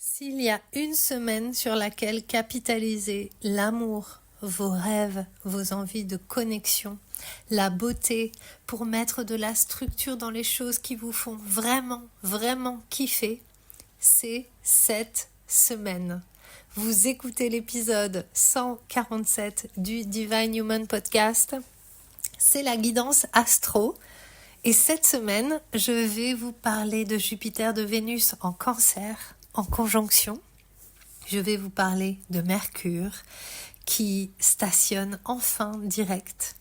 S'il y a une semaine sur laquelle capitaliser l'amour, vos rêves, vos envies de connexion, la beauté, pour mettre de la structure dans les choses qui vous font vraiment, vraiment kiffer, c'est cette semaine. Vous écoutez l'épisode 147 du Divine Human Podcast. C'est la guidance astro. Et cette semaine, je vais vous parler de Jupiter, de Vénus en Cancer, en conjonction. Je vais vous parler de Mercure qui stationne enfin direct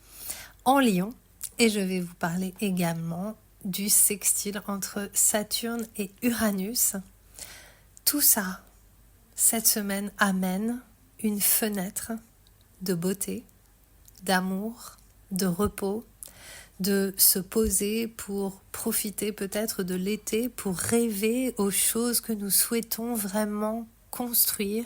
en Lion. Et je vais vous parler également du sextile entre Saturne et Uranus. Tout ça, cette semaine, amène une fenêtre de beauté, d'amour, de repos, de se poser pour profiter peut-être de l'été, pour rêver aux choses que nous souhaitons vraiment construire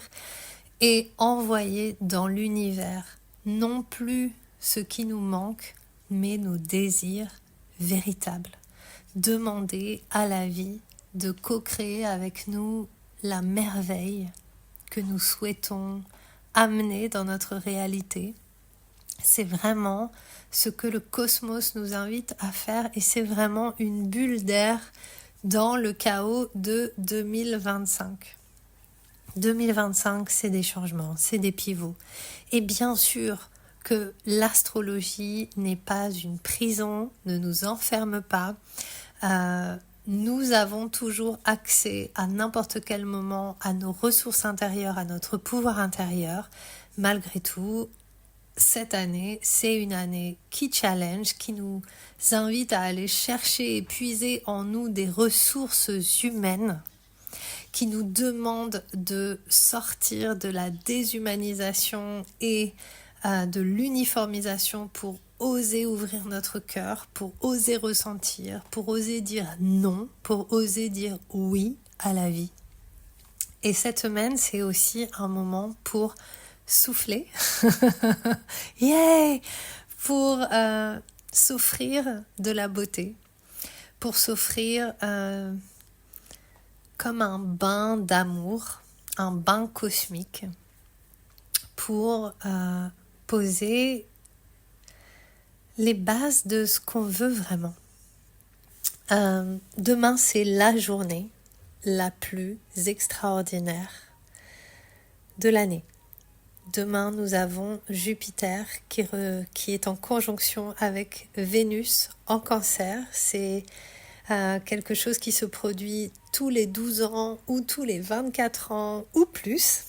et envoyer dans l'univers, non plus ce qui nous manque, mais nos désirs véritables. Demander à la vie de co-créer avec nous la merveille que nous souhaitons amener dans notre réalité. C'est vraiment ce que le cosmos nous invite à faire et c'est vraiment une bulle d'air dans le chaos de 2025. 2025, c'est des changements, c'est des pivots. Et bien sûr que l'astrologie n'est pas une prison, ne nous enferme pas. Nous avons toujours accès à n'importe quel moment à nos ressources intérieures, à notre pouvoir intérieur. Malgré tout, cette année, c'est une année qui challenge, qui nous invite à aller chercher et puiser en nous des ressources humaines, qui nous demande de sortir de la déshumanisation et de l'uniformisation pour oser ouvrir notre cœur, pour oser ressentir, pour oser dire non, pour oser dire oui à la vie. Et cette semaine, c'est aussi un moment pour souffler, yeah, pour s'offrir de la beauté, pour s'offrir comme un bain d'amour, un bain cosmique, pour poser les bases de ce qu'on veut vraiment. Demain, c'est la journée la plus extraordinaire de l'année. Demain, nous avons Jupiter qui est en conjonction avec Vénus en Cancer. C'est quelque chose qui se produit tous les 12 ans ou tous les 24 ans ou plus.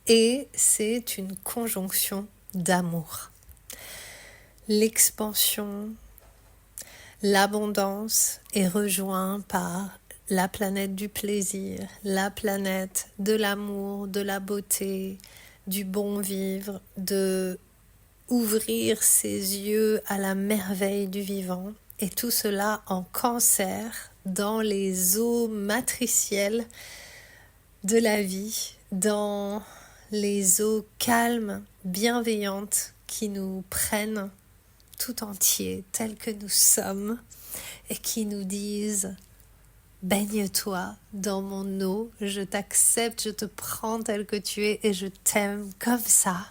Et c'est une conjonction d'amour. L'expansion, l'abondance est rejointe par la planète du plaisir, la planète de l'amour, de la beauté, du bon vivre, de ouvrir ses yeux à la merveille du vivant. Et tout cela en Cancer, dans les eaux matricielles de la vie, dans les eaux calmes, bienveillantes qui nous prennent tout entier, tels que nous sommes, et qui nous disent: baigne-toi dans mon eau, je t'accepte, je te prends tel que tu es et je t'aime comme ça.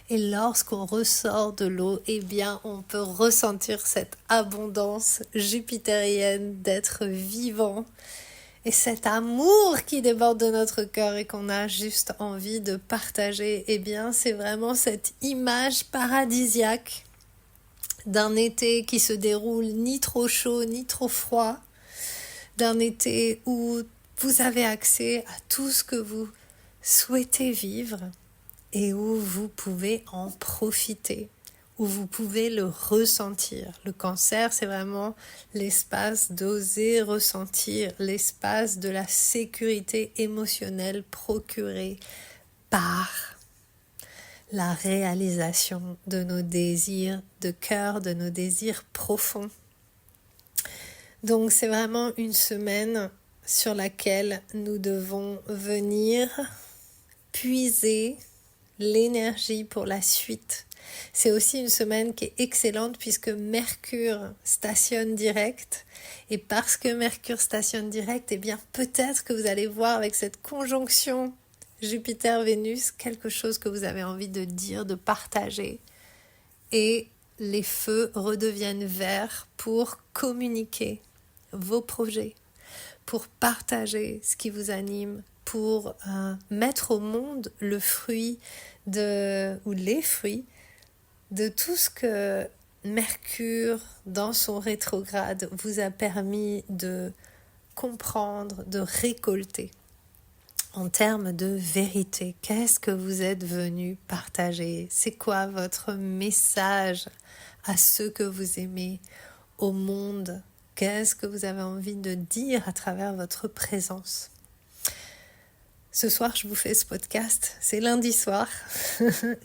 Et lorsqu'on ressort de l'eau, eh bien, on peut ressentir cette abondance jupitérienne d'être vivant et cet amour qui déborde de notre cœur et qu'on a juste envie de partager. Eh bien, c'est vraiment cette image paradisiaque d'un été qui se déroule ni trop chaud ni trop froid, d'un été où vous avez accès à tout ce que vous souhaitez vivre et où vous pouvez en profiter, où vous pouvez le ressentir. Le Cancer, c'est vraiment l'espace d'oser ressentir, l'espace de la sécurité émotionnelle procurée par la réalisation de nos désirs de cœur, de nos désirs profonds. Donc c'est vraiment une semaine sur laquelle nous devons venir puiser l'énergie pour la suite, C'est aussi une semaine qui est excellente puisque Mercure stationne direct. Et parce que Mercure stationne direct, eh bien peut-être que vous allez voir avec cette conjonction Jupiter-Vénus quelque chose que vous avez envie de dire, de partager. Et les feux redeviennent verts pour communiquer vos projets, pour partager ce qui vous anime, pour mettre au monde le fruit ou les fruits de tout ce que Mercure, dans son rétrograde, vous a permis de comprendre, de récolter. En termes de vérité, qu'est-ce que vous êtes venu partager? C'est quoi votre message à ceux que vous aimez, au monde? Qu'est-ce que vous avez envie de dire à travers votre présence? Ce soir, je vous fais ce podcast. C'est lundi soir.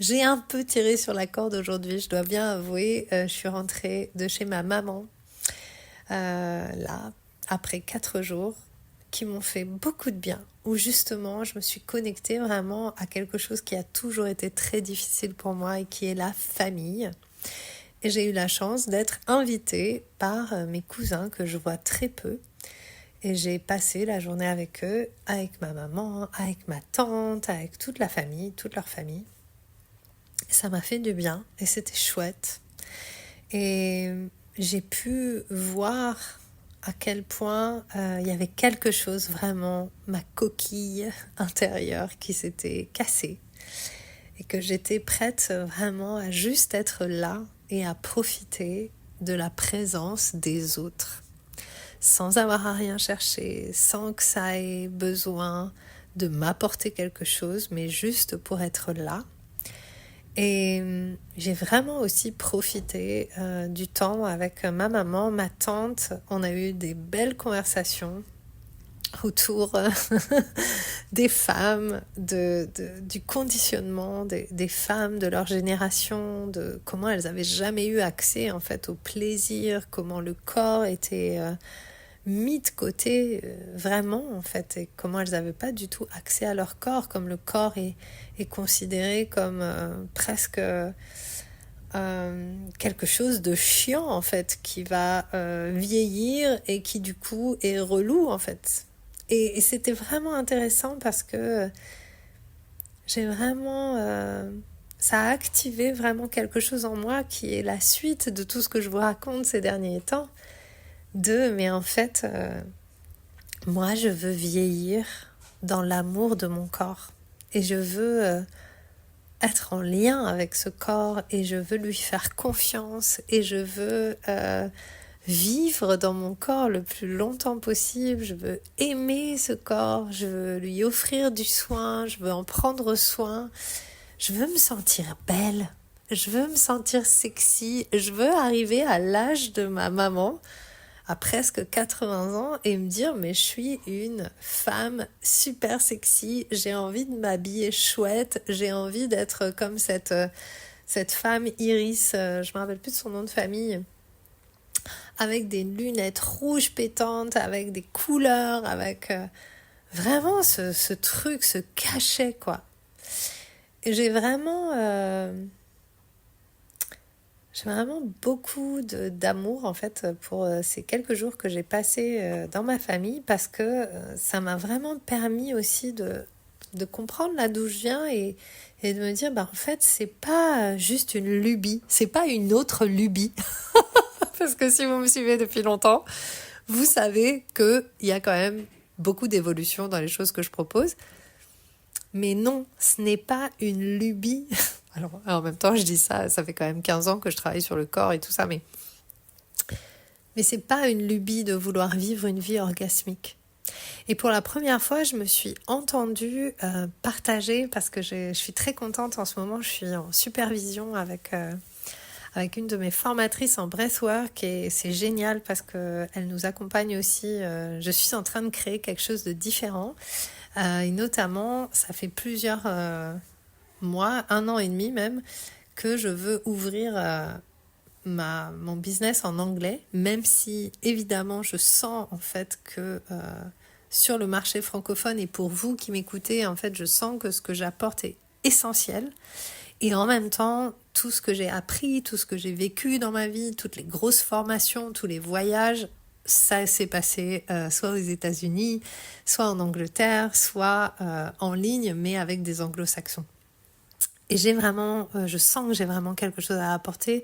J'ai un peu tiré sur la corde aujourd'hui, je dois bien avouer. Je suis rentrée de chez ma maman, là, après 4 jours, qui m'ont fait beaucoup de bien, où justement, je me suis connectée vraiment à quelque chose qui a toujours été très difficile pour moi et qui est la famille. Et j'ai eu la chance d'être invitée par mes cousins que je vois très peu. Et j'ai passé la journée avec eux, avec ma maman, avec ma tante, avec toute la famille, toute leur famille. Et ça m'a fait du bien et c'était chouette. Et j'ai pu voir à quel point il y avait quelque chose vraiment, ma coquille intérieure qui s'était cassée. Et que j'étais prête vraiment à juste être là et à profiter de la présence des autres. Sans avoir à rien chercher, sans que ça ait besoin de m'apporter quelque chose, mais juste pour être là. Et j'ai vraiment aussi profité du temps avec ma maman, ma tante. On a eu des belles conversations autour des femmes, du conditionnement des femmes, de leur génération, de comment elles n'avaient jamais eu accès en fait au plaisir, comment le corps était mis de côté vraiment en fait, et comment elles n'avaient pas du tout accès à leur corps, comme le corps est considéré comme presque quelque chose de chiant en fait, qui va vieillir et qui du coup est relou en fait. Et c'était vraiment intéressant parce que j'ai vraiment ça a activé vraiment quelque chose en moi qui est la suite de tout ce que je vous raconte ces derniers temps. Mais en fait, moi je veux vieillir dans l'amour de mon corps et je veux être en lien avec ce corps et je veux lui faire confiance et je veux vivre dans mon corps le plus longtemps possible. Je veux aimer ce corps, je veux lui offrir du soin, je veux en prendre soin, je veux me sentir belle, je veux me sentir sexy, je veux arriver à l'âge de ma maman à presque 80 ans et me dire mais je suis une femme super sexy, j'ai envie de m'habiller chouette, j'ai envie d'être comme cette femme Iris, je me rappelle plus de son nom de famille, avec des lunettes rouges pétantes, avec des couleurs, avec vraiment ce truc, ce cachet quoi. Et j'ai vraiment beaucoup d'amour en fait pour ces quelques jours que j'ai passés dans ma famille, parce que ça m'a vraiment permis aussi de comprendre là d'où je viens et de me dire en fait c'est pas juste une lubie, c'est pas une autre lubie. Parce que si vous me suivez depuis longtemps, vous savez qu'il y a quand même beaucoup d'évolution dans les choses que je propose. Mais non, ce n'est pas une lubie. Alors, en même temps, je dis ça fait quand même 15 ans que je travaille sur le corps et tout ça, mais c'est pas une lubie de vouloir vivre une vie orgasmique. Et pour la première fois, je me suis entendue partager, parce que je suis très contente en ce moment, je suis en supervision avec une de mes formatrices en breathwork et c'est génial parce qu'elle nous accompagne aussi. Je suis en train de créer quelque chose de différent. Et notamment, ça fait plusieurs mois, 1 an et demi même, que je veux ouvrir mon business en anglais, même si évidemment je sens en fait que sur le marché francophone et pour vous qui m'écoutez, en fait je sens que ce que j'apporte est essentiel. Et en même temps, tout ce que j'ai appris, tout ce que j'ai vécu dans ma vie, toutes les grosses formations, tous les voyages, ça s'est passé soit aux États-Unis, soit en Angleterre, soit en ligne, mais avec des anglo-saxons. Et je sens que j'ai vraiment quelque chose à apporter.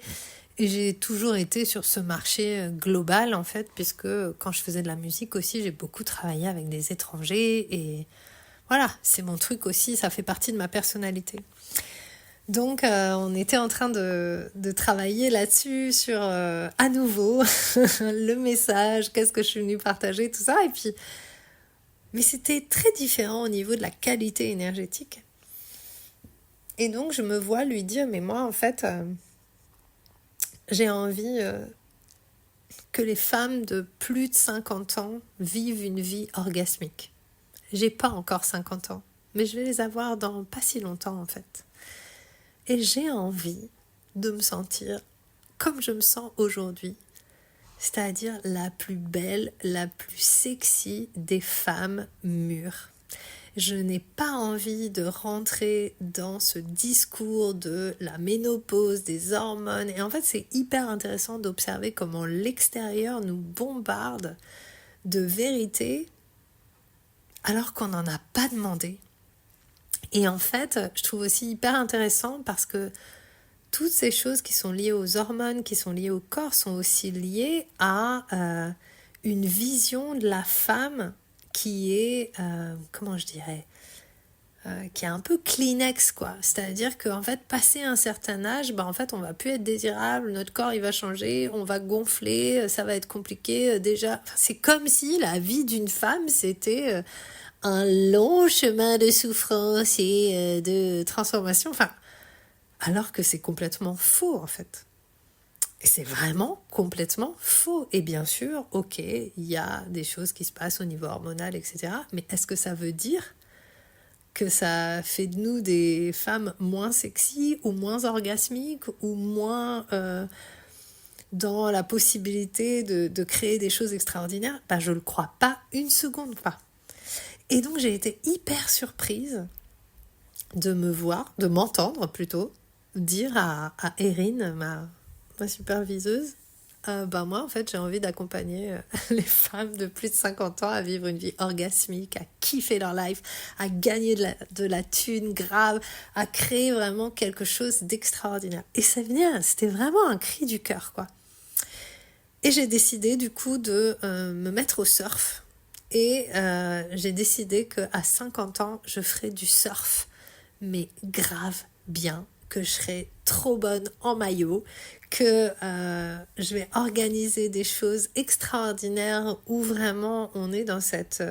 Et j'ai toujours été sur ce marché global, en fait, puisque quand je faisais de la musique aussi, j'ai beaucoup travaillé avec des étrangers. Et voilà, c'est mon truc aussi, ça fait partie de ma personnalité. Donc, on était en train de travailler là-dessus, sur à nouveau le message, qu'est-ce que je suis venue partager, tout ça. Et puis, mais c'était très différent au niveau de la qualité énergétique. Et donc, je me vois lui dire, mais moi, en fait, j'ai envie que les femmes de plus de 50 ans vivent une vie orgasmique. J'ai pas encore 50 ans, mais je vais les avoir dans pas si longtemps, en fait. Et j'ai envie de me sentir comme je me sens aujourd'hui, c'est-à-dire la plus belle, la plus sexy des femmes mûres. Je n'ai pas envie de rentrer dans ce discours de la ménopause, des hormones. Et en fait, c'est hyper intéressant d'observer comment l'extérieur nous bombarde de vérité alors qu'on n'en a pas demandé. Et en fait, je trouve aussi hyper intéressant parce que toutes ces choses qui sont liées aux hormones, qui sont liées au corps, sont aussi liées à une vision de la femme qui est, comment je dirais, qui est un peu Kleenex, quoi. C'est-à-dire qu'en fait, passé un certain âge, en fait, on va plus être désirable, notre corps, il va changer, on va gonfler, ça va être compliqué. Déjà, c'est comme si la vie d'une femme, c'était un long chemin de souffrance et de transformation. Enfin, alors que c'est complètement faux, en fait. Et c'est vraiment complètement faux. Et bien sûr, ok, il y a des choses qui se passent au niveau hormonal, etc. Mais est-ce que ça veut dire que ça fait de nous des femmes moins sexy ou moins orgasmiques ou moins dans la possibilité de créer des choses extraordinaires? Je le crois pas une seconde pas. Et donc j'ai été hyper surprise de m'entendre plutôt, dire à Erin, ma superviseuse, moi en fait j'ai envie d'accompagner les femmes de plus de 50 ans à vivre une vie orgasmique, à kiffer leur life, à gagner de la thune grave, à créer vraiment quelque chose d'extraordinaire. Et c'était vraiment un cri du cœur, quoi. Et j'ai décidé du coup de me mettre au surf. Et j'ai décidé qu'à 50 ans, je ferai du surf, mais grave bien, que je serai trop bonne en maillot, que je vais organiser des choses extraordinaires où vraiment on est dans cet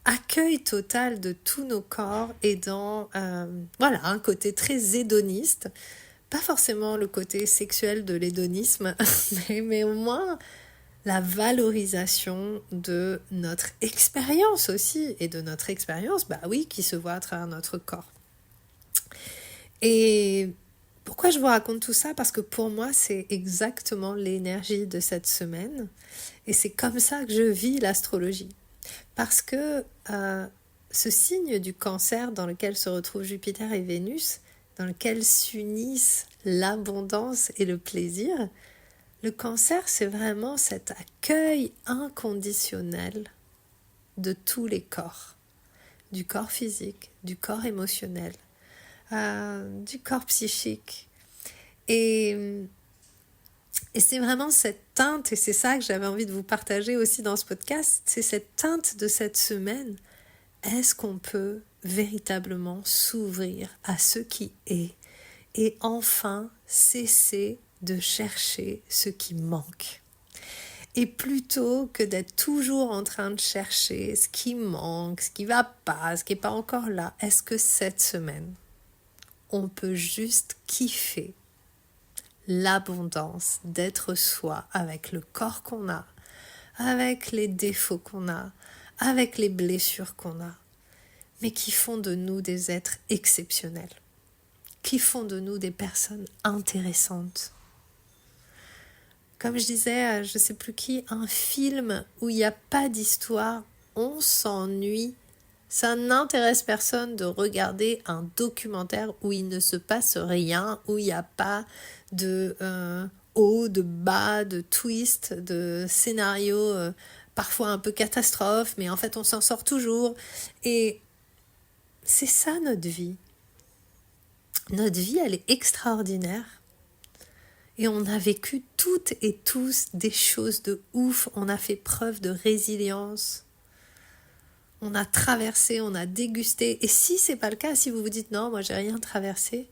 accueil total de tous nos corps et dans un côté très hédoniste. Pas forcément le côté sexuel de l'hédonisme, mais au moins la valorisation de notre expérience aussi, et de notre expérience, qui se voit à travers notre corps. Et pourquoi je vous raconte tout ça? Parce que pour moi, c'est exactement l'énergie de cette semaine, et c'est comme ça que je vis l'astrologie. Parce que ce signe du Cancer dans lequel se retrouvent Jupiter et Vénus, dans lequel s'unissent l'abondance et le plaisir, le Cancer, c'est vraiment cet accueil inconditionnel de tous les corps, du corps physique, du corps émotionnel, du corps psychique. Et c'est vraiment cette teinte, et c'est ça que j'avais envie de vous partager aussi dans ce podcast, c'est cette teinte de cette semaine. Est-ce qu'on peut véritablement s'ouvrir à ce qui est et enfin cesser de chercher ce qui manque? Et plutôt que d'être toujours en train de chercher ce qui manque, ce qui va pas, ce qui n'est pas encore là, est-ce que cette semaine, on peut juste kiffer l'abondance d'être soi avec le corps qu'on a, avec les défauts qu'on a, avec les blessures qu'on a, mais qui font de nous des êtres exceptionnels, qui font de nous des personnes intéressantes. Comme je disais, je ne sais plus qui, un film où il n'y a pas d'histoire, on s'ennuie Ça n'intéresse personne de regarder un documentaire où il ne se passe rien, où il n'y a pas de haut, de bas, de twist, de scénario parfois un peu catastrophe, mais en fait on s'en sort toujours. Et c'est ça notre vie. Notre vie, elle est extraordinaire. Et on a vécu toutes et tous des choses de ouf. On a fait preuve de résilience. On a traversé, on a dégusté. Et si c'est pas le cas, si vous vous dites non, moi j'ai rien traversé,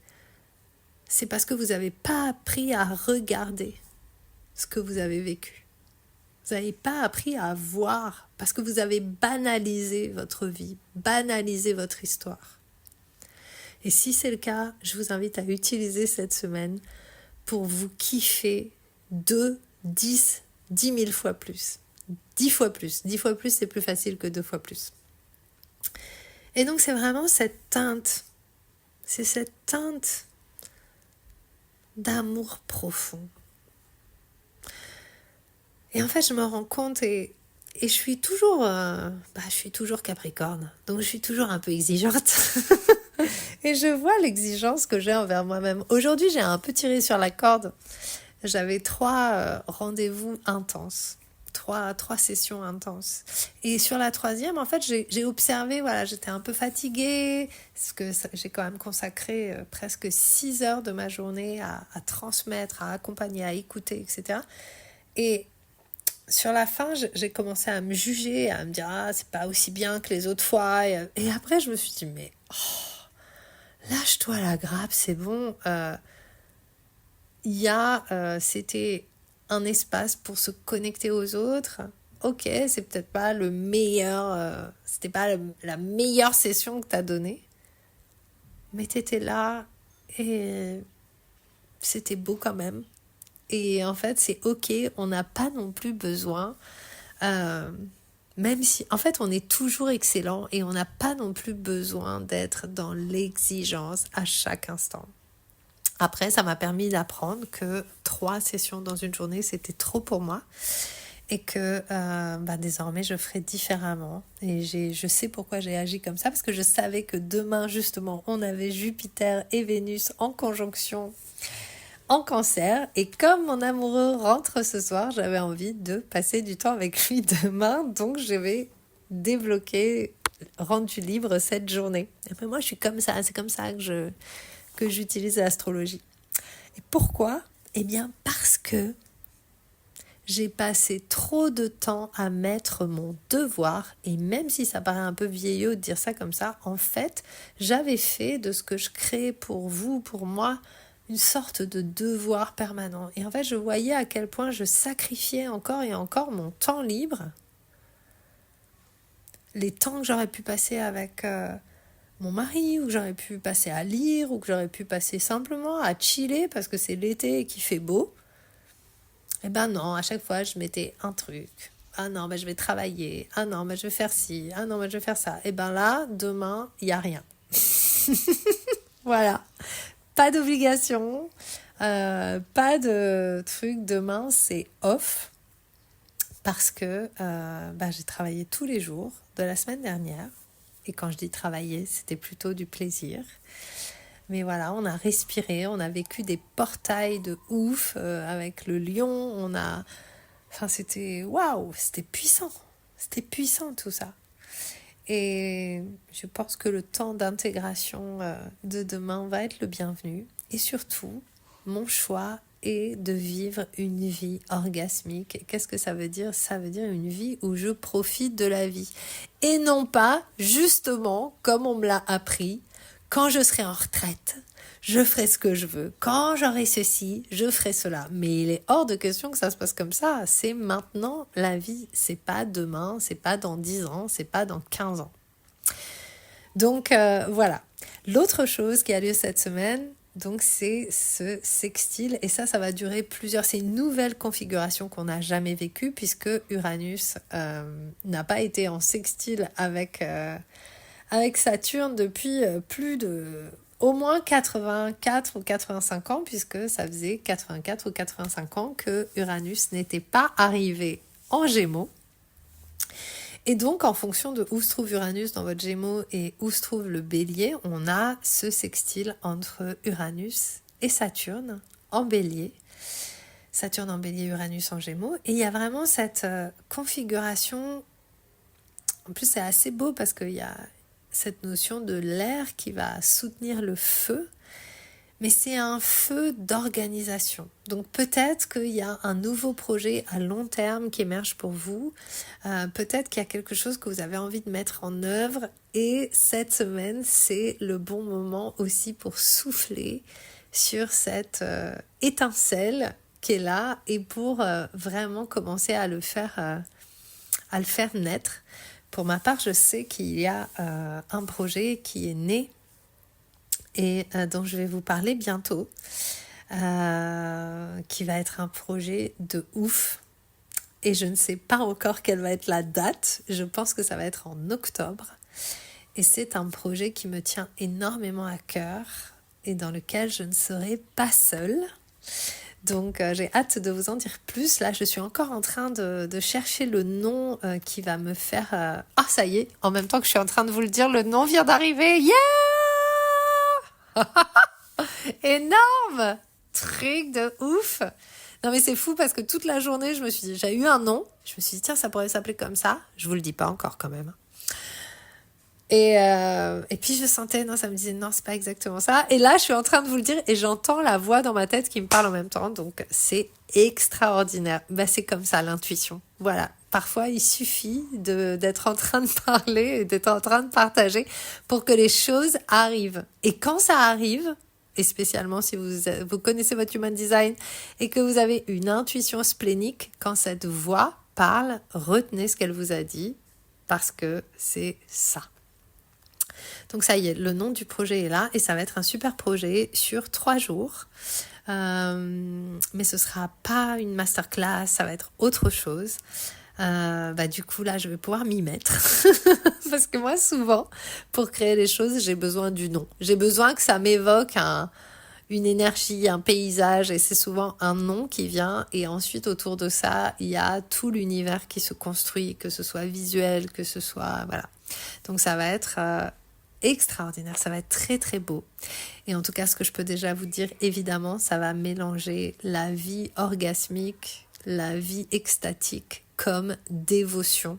c'est parce que vous n'avez pas appris à regarder ce que vous avez vécu. Vous n'avez pas appris à voir parce que vous avez banalisé votre vie, banalisé votre histoire. Et si c'est le cas, je vous invite à utiliser cette semaine pour vous kiffer 2, 10, 10 000 fois plus. 10 fois plus. 10 fois plus, c'est plus facile que 2 fois plus. Et donc, c'est vraiment cette teinte. C'est cette teinte d'amour profond. Et en fait, je me rends compte et je suis toujours Capricorne. Donc, je suis toujours un peu exigeante. Et je vois l'exigence que j'ai envers moi-même. Aujourd'hui, j'ai un peu tiré sur la corde. J'avais 3 rendez-vous intenses. 3 sessions intenses. Et sur la 3e, en fait, j'ai observé, voilà, j'étais un peu fatiguée, parce que j'ai quand même consacré presque 6 heures de ma journée à transmettre, à accompagner, à écouter, etc. Et sur la fin, j'ai commencé à me juger, à me dire « Ah, c'est pas aussi bien que les autres fois. » Et après, je me suis dit « Mais lâche-toi la grappe, c'est bon. » C'était un espace pour se connecter aux autres. Ok, c'est peut-être pas le meilleur, c'était pas la meilleure session que t'as donnée, mais t'étais là et c'était beau quand même. Et en fait, c'est ok, on n'a pas non plus besoin, même si, en fait, on est toujours excellent et on n'a pas non plus besoin d'être dans l'exigence à chaque instant. Après, ça m'a permis d'apprendre que 3 sessions dans une journée, c'était trop pour moi. Et que désormais, je ferai différemment. Et je sais pourquoi j'ai agi comme ça. Parce que je savais que demain, justement, on avait Jupiter et Vénus en conjonction en Cancer. Et comme mon amoureux rentre ce soir, j'avais envie de passer du temps avec lui demain. Donc, je vais débloquer, rendu libre cette journée. Et puis moi, je suis comme ça. C'est comme ça que j'utilise l'astrologie. Et pourquoi ? Eh bien, parce que j'ai passé trop de temps à mettre mon devoir, et même si ça paraît un peu vieillot de dire ça comme ça, en fait, j'avais fait de ce que je crée pour vous, pour moi, une sorte de devoir permanent. Et en fait, je voyais à quel point je sacrifiais encore et encore mon temps libre, les temps que j'aurais pu passer avec mon mari, ou que j'aurais pu passer à lire, ou que j'aurais pu passer simplement à chiller parce que c'est l'été et qu'il fait beau. Eh ben non, à chaque fois, je mettais un truc. Ah non, je vais travailler. Ah non, je vais faire ci. Ah non, je vais faire ça. Et ben là, demain, il n'y a rien. Voilà. Pas d'obligation. Pas de truc. Demain, c'est off. Parce que j'ai travaillé tous les jours de la semaine dernière. Et quand je dis travailler, c'était plutôt du plaisir. Mais voilà, on a respiré, on a vécu des portails de ouf avec le lion. C'était waouh, c'était puissant. C'était puissant tout ça. Et je pense que le temps d'intégration de demain va être le bienvenu. Et surtout, mon choix est de vivre une vie orgasmique. Qu'est-ce que ça veut dire ? Ça veut dire une vie où je profite de la vie. Et non pas, justement, comme on me l'a appris, quand je serai en retraite, je ferai ce que je veux. Quand j'aurai ceci, je ferai cela. Mais il est hors de question que ça se passe comme ça. C'est maintenant la vie. C'est pas demain, c'est pas dans 10 ans, c'est pas dans 15 ans. Donc voilà. L'autre chose qui a lieu cette semaine, donc c'est ce sextile. Et ça va durer plusieurs... C'est une nouvelle configuration qu'on n'a jamais vécue puisque Uranus n'a pas été en sextile avec Saturne depuis plus de au moins 84 ou 85 ans, puisque ça faisait 84 ou 85 ans que Uranus n'était pas arrivé en Gémeaux. Et donc, en fonction de où se trouve Uranus dans votre Gémeaux et où se trouve le Bélier, on a ce sextile entre Uranus et Saturne en Bélier. Saturne en Bélier, Uranus en Gémeaux. Et il y a vraiment cette configuration. En plus, c'est assez beau parce qu'il y a cette notion de l'air qui va soutenir le feu. Mais c'est un feu d'organisation. Donc peut-être qu'il y a un nouveau projet à long terme qui émerge pour vous. Peut-être qu'il y a quelque chose que vous avez envie de mettre en œuvre. Et cette semaine, c'est le bon moment aussi pour souffler sur cette étincelle qui est là et pour vraiment commencer à le faire naître. Pour ma part, je sais qu'il y a un projet qui est né et dont je vais vous parler bientôt, qui va être un projet de ouf. Et je ne sais pas encore quelle va être la date, je pense que ça va être en octobre. Et c'est un projet qui me tient énormément à cœur et dans lequel je ne serai pas seule. Donc j'ai hâte de vous en dire plus. Là, je suis encore en train de chercher le nom qui va me faire... Ah, ça y est, en même temps que je suis en train de vous le dire, le nom vient d'arriver. Yeah! Énorme! Truc de ouf! Non mais c'est fou parce que toute la journée, j'ai eu un nom. Je me suis dit, tiens, ça pourrait s'appeler comme ça. Je vous le dis pas encore quand même. Et puis je sentais, non, ça me disait, non, c'est pas exactement ça. Et là, je suis en train de vous le dire et j'entends la voix dans ma tête qui me parle en même temps. Donc, c'est extraordinaire. Bah, c'est comme ça, l'intuition. Voilà. Parfois, il suffit d'être en train de parler et d'être en train de partager pour que les choses arrivent. Et quand ça arrive, et spécialement si vous connaissez votre Human Design et que vous avez une intuition splénique, quand cette voix parle, retenez ce qu'elle vous a dit parce que c'est ça. Donc ça y est, le nom du projet est là et ça va être un super projet sur 3 jours. Mais ce sera pas une masterclass, ça va être autre chose. Du coup là je vais pouvoir m'y mettre parce que moi souvent pour créer les choses j'ai besoin du nom, j'ai besoin que ça m'évoque une énergie, un paysage et c'est souvent un nom qui vient et ensuite autour de ça il y a tout l'univers qui se construit, que ce soit visuel, que ce soit voilà. Donc ça va être extraordinaire, ça va être très très beau et en tout cas ce que je peux déjà vous dire évidemment ça va mélanger la vie orgasmique, la vie extatique comme dévotion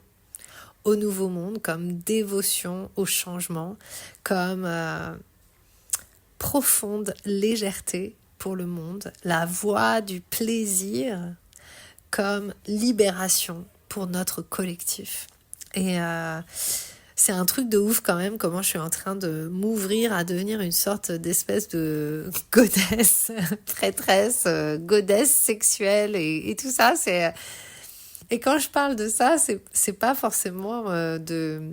au nouveau monde, comme dévotion au changement, comme profonde légèreté pour le monde, la voie du plaisir comme libération pour notre collectif. Et c'est un truc de ouf quand même, comment je suis en train de m'ouvrir à devenir une sorte d'espèce de goddess, prêtresse, goddess sexuelle et tout ça, c'est... Et quand je parle de ça, c'est pas forcément de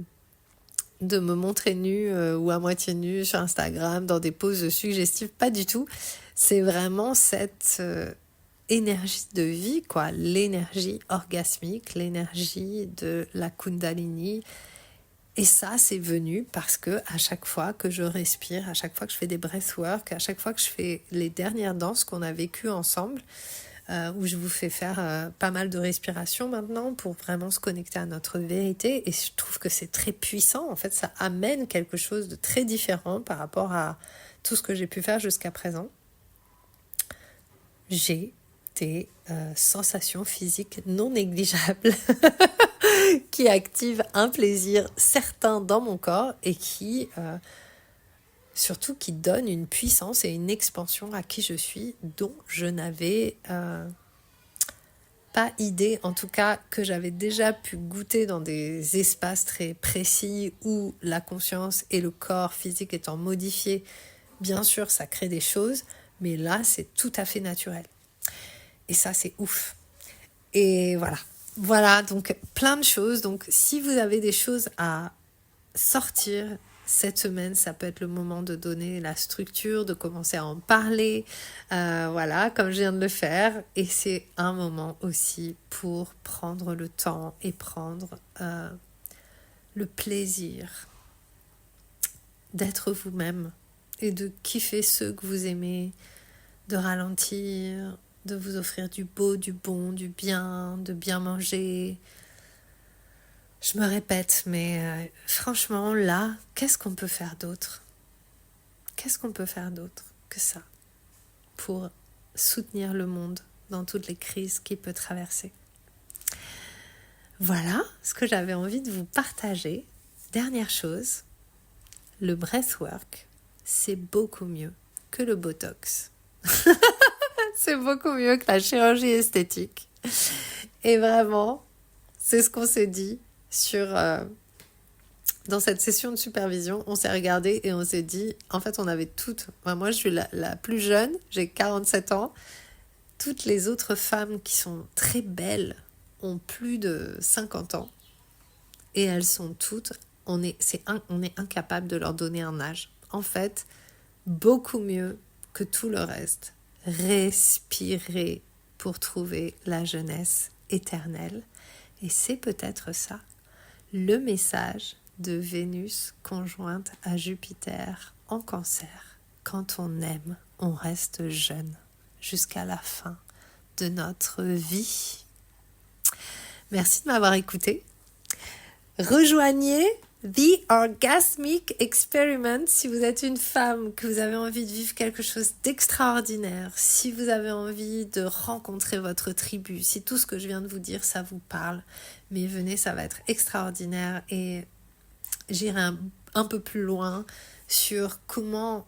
me montrer nue ou à moitié nue sur Instagram dans des poses suggestives, pas du tout. C'est vraiment cette énergie de vie, quoi, l'énergie orgasmique, l'énergie de la Kundalini. Et ça, c'est venu parce que à chaque fois que je respire, à chaque fois que je fais des breathwork, à chaque fois que je fais les dernières danses qu'on a vécues ensemble, où je vous fais faire pas mal de respiration maintenant pour vraiment se connecter à notre vérité et je trouve que c'est très puissant, en fait ça amène quelque chose de très différent par rapport à tout ce que j'ai pu faire jusqu'à présent. J'ai des sensations physiques non négligeables qui activent un plaisir certain dans mon corps et qui... surtout qui donne une puissance et une expansion à qui je suis dont je n'avais pas idée, en tout cas que j'avais déjà pu goûter dans des espaces très précis où la conscience et le corps physique étant modifiés, bien sûr ça crée des choses, mais là c'est tout à fait naturel. Et ça c'est ouf. Et voilà, donc plein de choses. Donc si vous avez des choses à sortir cette semaine, ça peut être le moment de donner la structure, de commencer à en parler, voilà, comme je viens de le faire. Et c'est un moment aussi pour prendre le temps et prendre le plaisir d'être vous-même et de kiffer ceux que vous aimez, de ralentir, de vous offrir du beau, du bon, du bien, de bien manger. Je me répète, mais franchement, là, qu'est-ce qu'on peut faire d'autre? Qu'est-ce qu'on peut faire d'autre que ça pour soutenir le monde dans toutes les crises qu'il peut traverser? Voilà ce que j'avais envie de vous partager. Dernière chose, le breathwork, c'est beaucoup mieux que le Botox. C'est beaucoup mieux que la chirurgie esthétique. Et vraiment, c'est ce qu'on s'est dit dans cette session de supervision. On s'est regardé et on s'est dit, en fait, on avait toutes... moi, je suis la plus jeune, j'ai 47 ans. Toutes les autres femmes qui sont très belles ont plus de 50 ans. Et elles sont toutes... On est incapable de leur donner un âge. En fait, beaucoup mieux que tout le reste. Respirez pour trouver la jeunesse éternelle. Et c'est peut-être ça, le message de Vénus conjointe à Jupiter en Cancer. Quand on aime, on reste jeune jusqu'à la fin de notre vie. Merci de m'avoir écouté. Rejoignez The Orgasmic Experiment si vous êtes une femme, que vous avez envie de vivre quelque chose d'extraordinaire, si vous avez envie de rencontrer votre tribu, si tout ce que je viens de vous dire, ça vous parle. Mais venez, ça va être extraordinaire et j'irai un peu plus loin sur comment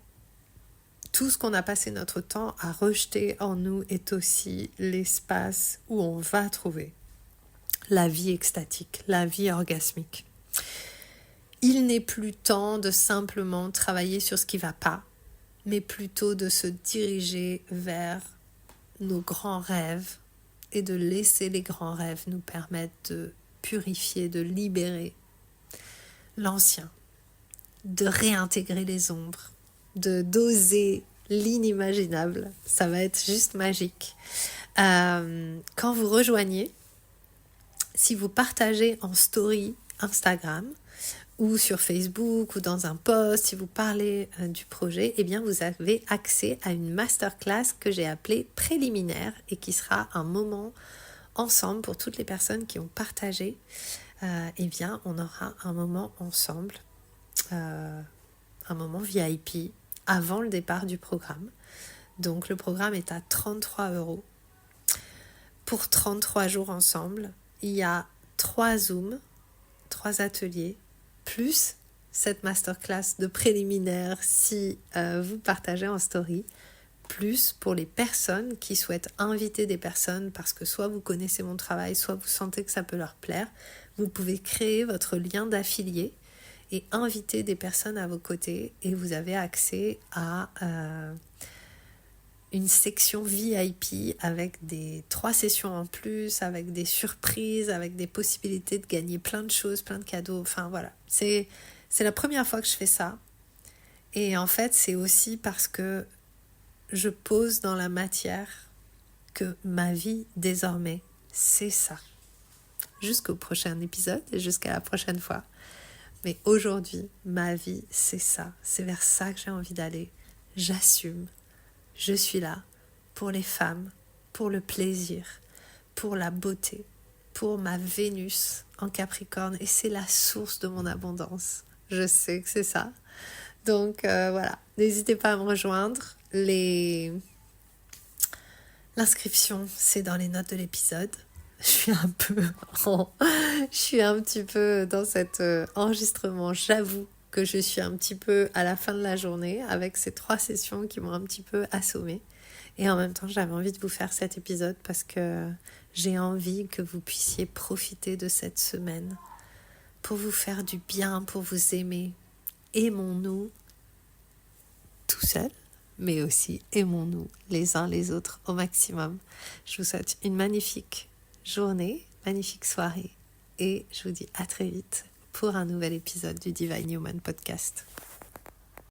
tout ce qu'on a passé notre temps à rejeter en nous est aussi l'espace où on va trouver la vie extatique, la vie orgasmique. Il n'est plus temps de simplement travailler sur ce qui ne va pas, mais plutôt de se diriger vers nos grands rêves et de laisser les grands rêves nous permettre de purifier, de libérer l'ancien, de réintégrer les ombres, d'oser l'inimaginable. Ça va être juste magique. Quand vous rejoignez, si vous partagez en story Instagram ou sur Facebook ou dans un post, si vous parlez du projet, eh bien vous avez accès à une masterclass que j'ai appelée préliminaire et qui sera un moment ensemble pour toutes les personnes qui ont partagé. Eh bien on aura un moment ensemble, un moment VIP avant le départ du programme. Donc le programme est à 33 € pour 33 jours ensemble. Il y a 3 Zooms, 3 ateliers, plus cette masterclass de préliminaire si vous partagez en story, plus pour les personnes qui souhaitent inviter des personnes parce que soit vous connaissez mon travail, soit vous sentez que ça peut leur plaire, vous pouvez créer votre lien d'affilié et inviter des personnes à vos côtés et vous avez accès à une section VIP avec 3 sessions en plus, avec des surprises, avec des possibilités de gagner plein de choses, plein de cadeaux. Enfin voilà, c'est la première fois que je fais ça. Et en fait, c'est aussi parce que je pose dans la matière que ma vie désormais, c'est ça. Jusqu'au prochain épisode et jusqu'à la prochaine fois. Mais aujourd'hui, ma vie, c'est ça. C'est vers ça que j'ai envie d'aller. J'assume. Je suis là pour les femmes, pour le plaisir, pour la beauté, pour ma Vénus en Capricorne. Et c'est la source de mon abondance. Je sais que c'est ça. Donc voilà, n'hésitez pas à me rejoindre. L'inscription, c'est dans les notes de l'épisode. Je suis un petit peu dans cet enregistrement. J'avoue que je suis un petit peu à la fin de la journée avec ces 3 sessions qui m'ont un petit peu assommée. Et en même temps, j'avais envie de vous faire cet épisode parce que j'ai envie que vous puissiez profiter de cette semaine pour vous faire du bien, pour vous aimer. Aimons-nous tout seuls, mais aussi aimons-nous les uns les autres au maximum. Je vous souhaite une magnifique journée, magnifique soirée et je vous dis à très vite pour un nouvel épisode du Divine Human Podcast.